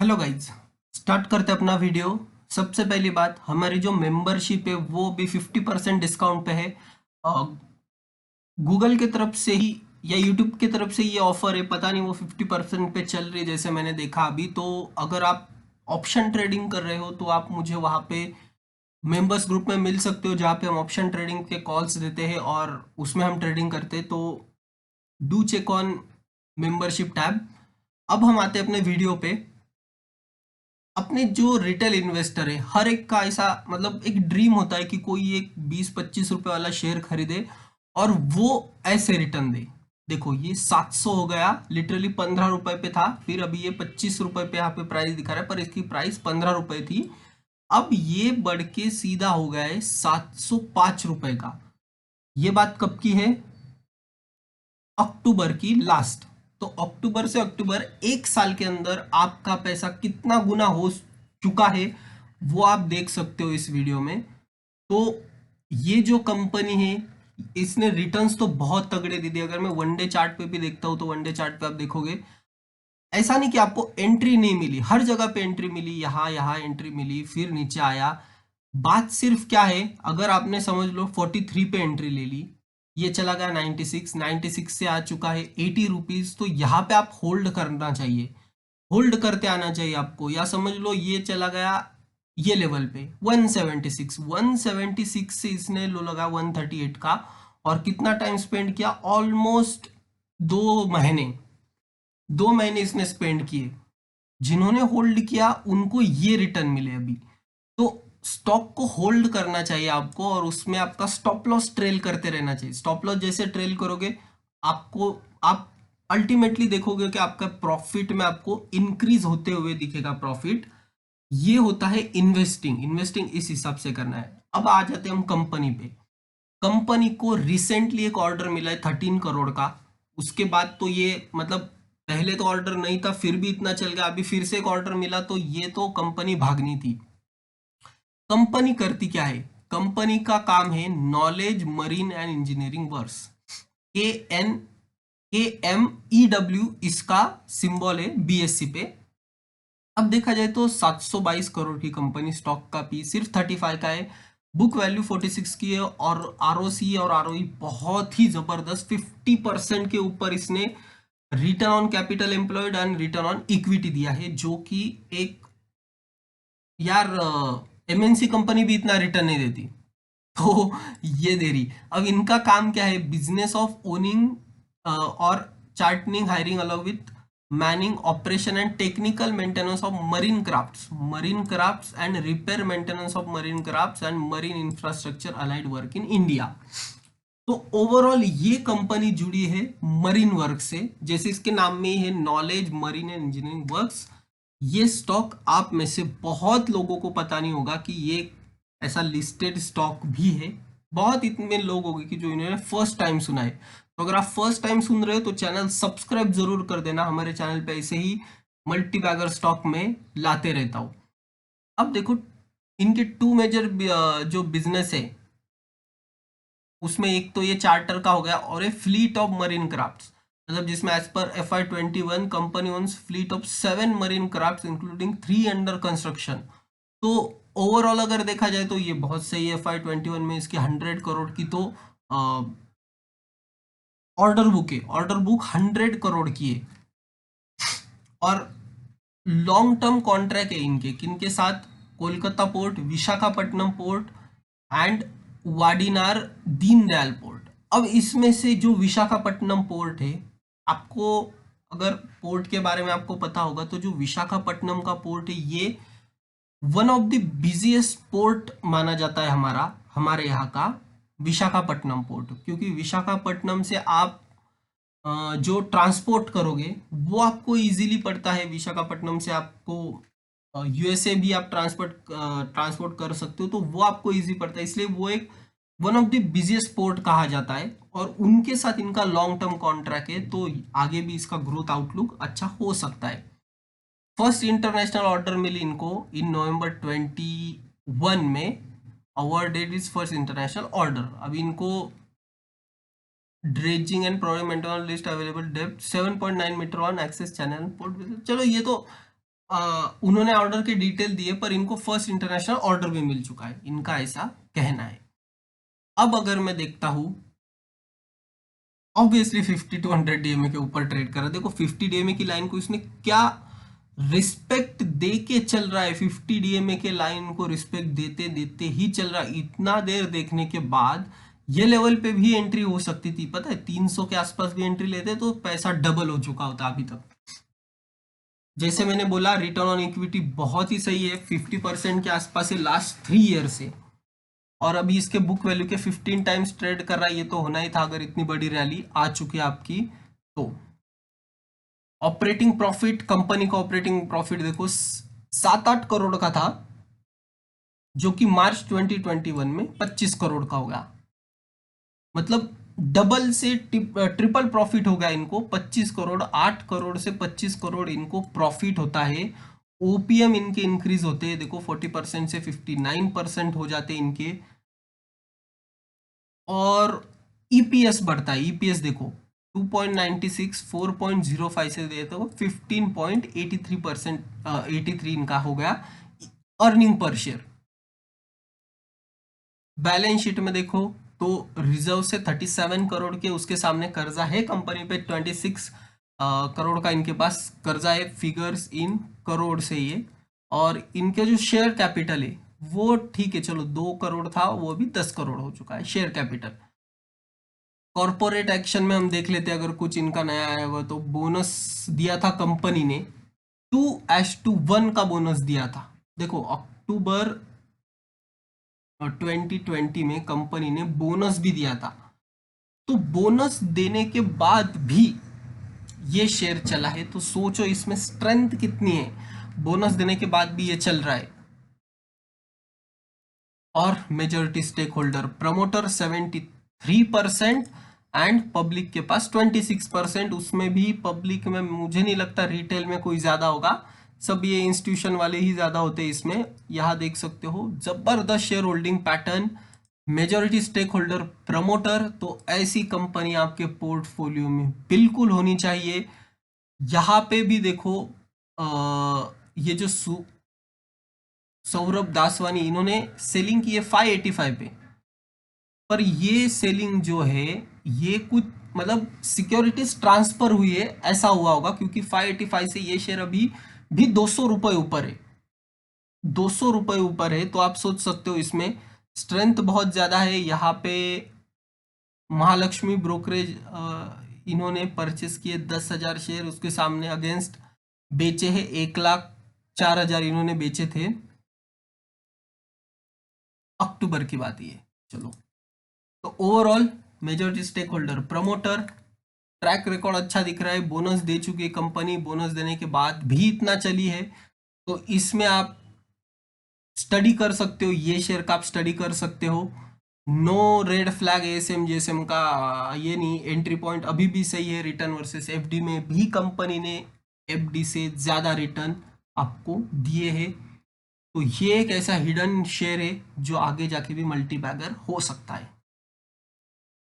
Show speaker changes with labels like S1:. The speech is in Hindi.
S1: Hello guys. स्टार्ट करते हैं अपना वीडियो। सबसे पहली बात, हमारी जो मेंबरशिप है वो भी 50% डिस्काउंट पे है। गूगल की तरफ से ही या यूट्यूब की तरफ से ये ऑफर है, पता नहीं वो 50% पे चल रही है जैसे मैंने देखा अभी। तो अगर आप ऑप्शन ट्रेडिंग कर रहे हो तो आप मुझे वहाँ पे मेंबर्स ग्रुप में मिल सकते हो, जहाँ पे हम ऑप्शन ट्रेडिंग के कॉल्स देते हैं और उसमें हम ट्रेडिंग करते हैं। तो do check on membership tab. अब हम आते हैं अपने वीडियो पे। अपने जो रिटेल इन्वेस्टर है, हर एक का ऐसा मतलब एक ड्रीम होता है कि कोई एक 20-25 रुपए वाला शेयर खरीदे और वो ऐसे रिटर्न दे। देखो ये 700 हो गया, लिटरली 15 रुपए पे था, फिर अभी ये 25 रुपए पे यहाँ पे प्राइस दिखा रहा है, पर इसकी प्राइस 15 रुपए थी। अब ये बढ़ के सीधा हो गया है 705 रुपए का। ये बात कब की है? अक्टूबर की लास्ट। तो अक्टूबर से अक्टूबर, एक साल के अंदर आपका पैसा कितना गुना हो चुका है वो आप देख सकते हो इस वीडियो में। तो ये जो कंपनी है, इसने रिटर्न्स तो बहुत तगड़े दे दिए। अगर मैं वनडे चार्ट पे भी देखता हूँ तो वनडे चार्ट पे आप देखोगे, ऐसा नहीं कि आपको एंट्री नहीं मिली, हर जगह पे एंट्री मिली, यहाँ यहाँ एंट्री मिली, फिर नीचे आया। बात सिर्फ क्या है, अगर आपने समझ लो 43 पे एंट्री ले ली, ये चला गया 96, 96 से आ चुका है 80 रुपीज, तो यहाँ पे आप होल्ड करना चाहिए, होल्ड करते आना चाहिए आपको। या समझ लो ये चला गया ये लेवल पे 176, 176 से इसने लो लगा 138 का। और कितना टाइम स्पेंड किया? ऑलमोस्ट 2 महीने। 2 महीने इसने स्पेंड किए। जिन्होंने होल्ड किया उनको ये रिटर्न मिले अभी। तो स्टॉक को होल्ड करना चाहिए आपको, और उसमें आपका स्टॉप लॉस ट्रेल करते रहना चाहिए। स्टॉप लॉस जैसे ट्रेल करोगे, आपको आप अल्टीमेटली देखोगे कि आपका प्रॉफिट में आपको इंक्रीज होते हुए दिखेगा प्रॉफिट। ये होता है इन्वेस्टिंग। इन्वेस्टिंग इस हिसाब से करना है। अब आ जाते हैं हम कंपनी पे। कंपनी को रिसेंटली एक ऑर्डर मिला है 13 करोड़ का। उसके बाद तो ये मतलब पहले तो ऑर्डर नहीं था फिर भी इतना चल गया, अभी फिर से एक ऑर्डर मिला, तो ये तो कंपनी भागनी थी। कंपनी करती क्या है? कंपनी का काम है knowledge marine and engineering works. के एन के एम ई डब्ल्यू इसका सिंबल है बीएससी पे। अब देखा जाए तो 722 करोड़ की कंपनी, स्टॉक का पी सिर्फ 35 का है, बुक वैल्यू 46 की है, और आरओसी और आरओई बहुत ही जबरदस्त 50% के ऊपर इसने return on capital employed and return on equity दिया है, जो कि एक यार एमएनसी कंपनी भी इतना रिटर्न नहीं देती। तो ये दे रही। अब इनका काम क्या है? बिजनेस ऑफ ओनिंग और chartering hiring along with manning operation and technical maintenance of marine crafts and repair maintenance of marine crafts and marine infrastructure allied work in India. तो ओवरऑल ये कंपनी जुड़ी है मरीन वर्क से, जैसे इसके नाम में ही है knowledge marine and engineering works. ये स्टॉक आप में से बहुत लोगों को पता नहीं होगा कि ये ऐसा लिस्टेड स्टॉक भी है। बहुत इतने लोग होंगे कि जो इन्होंने फर्स्ट टाइम सुना है। तो अगर आप फर्स्ट टाइम सुन रहे हो तो चैनल सब्सक्राइब जरूर कर देना। हमारे चैनल पे ऐसे ही मल्टी बैगर स्टॉक में लाते रहता हूँ। अब देखो, इनके टू मेजर जो बिजनेस है, उसमें एक तो ये चार्टर का हो गया और एक फ्लीट ऑफ मरीन क्राफ्ट्स, मतलब जिसमें as per FY21 company owns fleet of 7 marine crafts including 3 under construction. तो ओवरऑल अगर देखा जाए तो ये बहुत सही है। FY21 में इसकी 100 करोड़ की तो ऑर्डर बुक है, ऑर्डर बुक 100 करोड़ की है। और लॉन्ग टर्म कॉन्ट्रैक्ट है इनके किनके साथ? Kolkata port, Visakhapatnam port and Vadinar Deendayal port. अब इसमें से जो विशाखापट्टनम पोर्ट है, आपको अगर पोर्ट के बारे में आपको पता होगा तो जो विशाखापट्टनम का पोर्ट है, ये one of the busiest port माना जाता है हमारा, हमारे यहाँ का विशाखापट्टनम पोर्ट। क्योंकि विशाखापट्टनम से आप जो ट्रांसपोर्ट करोगे वो आपको इजीली पड़ता है। विशाखापट्टनम से आपको यूएसए भी आप ट्रांसपोर्ट कर सकते हो, तो वो आपको इजी पड़ता है, इसलिए वो एक one of the busiest port कहा जाता है। और उनके साथ इनका लॉन्ग टर्म कॉन्ट्रैक्ट है, तो आगे भी इसका ग्रोथ आउटलुक अच्छा हो सकता है। फर्स्ट इंटरनेशनल ऑर्डर मिली इनको इन November 21 में। Awarded is first international order. अभी इनको dredging and product maintenance list available, depth 7.9 metre on access channel port. चलो ये तो उन्होंने ऑर्डर के डिटेल दिए पर इनको फर्स्ट इंटरनेशनल ऑर्डर भी मिल चुका है, इनका ऐसा कहना है। अब अगर मैं देखता हूं, ऑब्वियसली 50 टू 100 डीएमए के ऊपर ट्रेड कर रहा है। देखो 50 डीएमए की लाइन को इसने क्या रिस्पेक्ट दे के चल रहा है, 50 डीएमए के लाइन को रिस्पेक्ट देते देते ही चल रहा है। इतना देर देखने के बाद ये लेवल पे भी एंट्री हो सकती थी, पता है 300 के आसपास भी एंट्री लेते तो पैसा डबल हो चुका होता अभी तक। जैसे मैंने बोला रिटर्न ऑन इक्विटी बहुत ही सही है, 50% के आसपास है लास्ट 3 ईयर से, और अभी इसके बुक वैल्यू के 15 टाइम्स ट्रेड कर रहा है। ये तो होना ही था अगर इतनी बड़ी रैली आ चुकी है आपकी तो। ऑपरेटिंग प्रॉफिट, कंपनी का ऑपरेटिंग प्रॉफिट देखो 7-8 करोड़ का था, जो कि मार्च 2021 में 25 करोड़ का हो गया। मतलब डबल से ट्रिपल प्रॉफिट हो गया इनको। 25 करोड़, 8 करोड़ से 25 करोड़ इनको प्रॉफिट होता है। ओपीएम इनके इंक्रीज होते हैं, देखो 40% से 59% हो जाते हैं इनके। और ईपीएस बढ़ता है, ईपीएस देखो 2.96 4.05 से दे तो 15.83%, 83 इनका हो गया earning per share. Balance sheet में देखो तो रिजर्व से 37 करोड़ के, उसके सामने कर्जा है कंपनी पे 26 करोड़ का इनके पास कर्जा है, फिगर्स इन करोड़ से ये। और इनके जो शेयर कैपिटल है वो ठीक है, चलो 2 करोड़ था वो भी 10 करोड़ हो चुका है शेयर कैपिटल। कॉर्पोरेट एक्शन में हम देख लेते हैं अगर कुछ इनका नया आया हुआ तो। बोनस दिया था कंपनी ने 2:1 का बोनस दिया था। देखो अक्टूबर 2020 में कंपनी ने बोनस भी दिया था, तो बोनस देने के बाद भी ये शेयर चला है, तो सोचो इसमें स्ट्रेंथ कितनी है, बोनस देने के बाद भी ये चल रहा है। और majority stake holder promoter 73% and public के पास 26%। उसमें भी पब्लिक में मुझे नहीं लगता रिटेल में कोई ज्यादा होगा, सब ये इंस्टीट्यूशन वाले ही ज्यादा होते हैं इसमें। यहां देख सकते हो जबरदस्त share holding pattern, majority stake holder promoter. तो ऐसी कंपनी आपके पोर्टफोलियो में बिल्कुल होनी चाहिए। यहाँ पे भी देखो ये जो सौरभ दासवानी इन्होंने सेलिंग की है 585 पे, पर ये सेलिंग जो है ये कुछ मतलब सिक्योरिटीज ट्रांसफर हुई है ऐसा हुआ होगा, क्योंकि 585 से ये शेयर अभी भी 200 रुपए ऊपर है, 200 रुपए ऊपर है। तो आप सोच सकते हो इसमें स्ट्रेंथ बहुत ज्यादा है। यहाँ पे महालक्ष्मी ब्रोकरेज इन्होंने परचेस किए 10,000 शेयर, उसके सामने अगेंस्ट बेचे हैं 1,04,000 इन्होंने बेचे थे। अक्टूबर की बात ये, चलो। तो overall majority stake holder promoter, track record अच्छा दिख रहा है, बोनस दे चुकी है कंपनी, बोनस देने के बाद भी इतना चली है। तो इसमें आप स्टडी कर सकते हो, ये शेयर का आप स्टडी कर सकते हो। No red flag ASM JSM का ये नहीं, एंट्री पॉइंट अभी भी सही है। रिटर्न वर्सेस एफडी में भी कंपनी ने एफडी से ज्यादा रिटर्न आपको दिए हैं। तो ये एक ऐसा हिडन शेयर है जो आगे जाके भी मल्टी बैगर हो सकता है।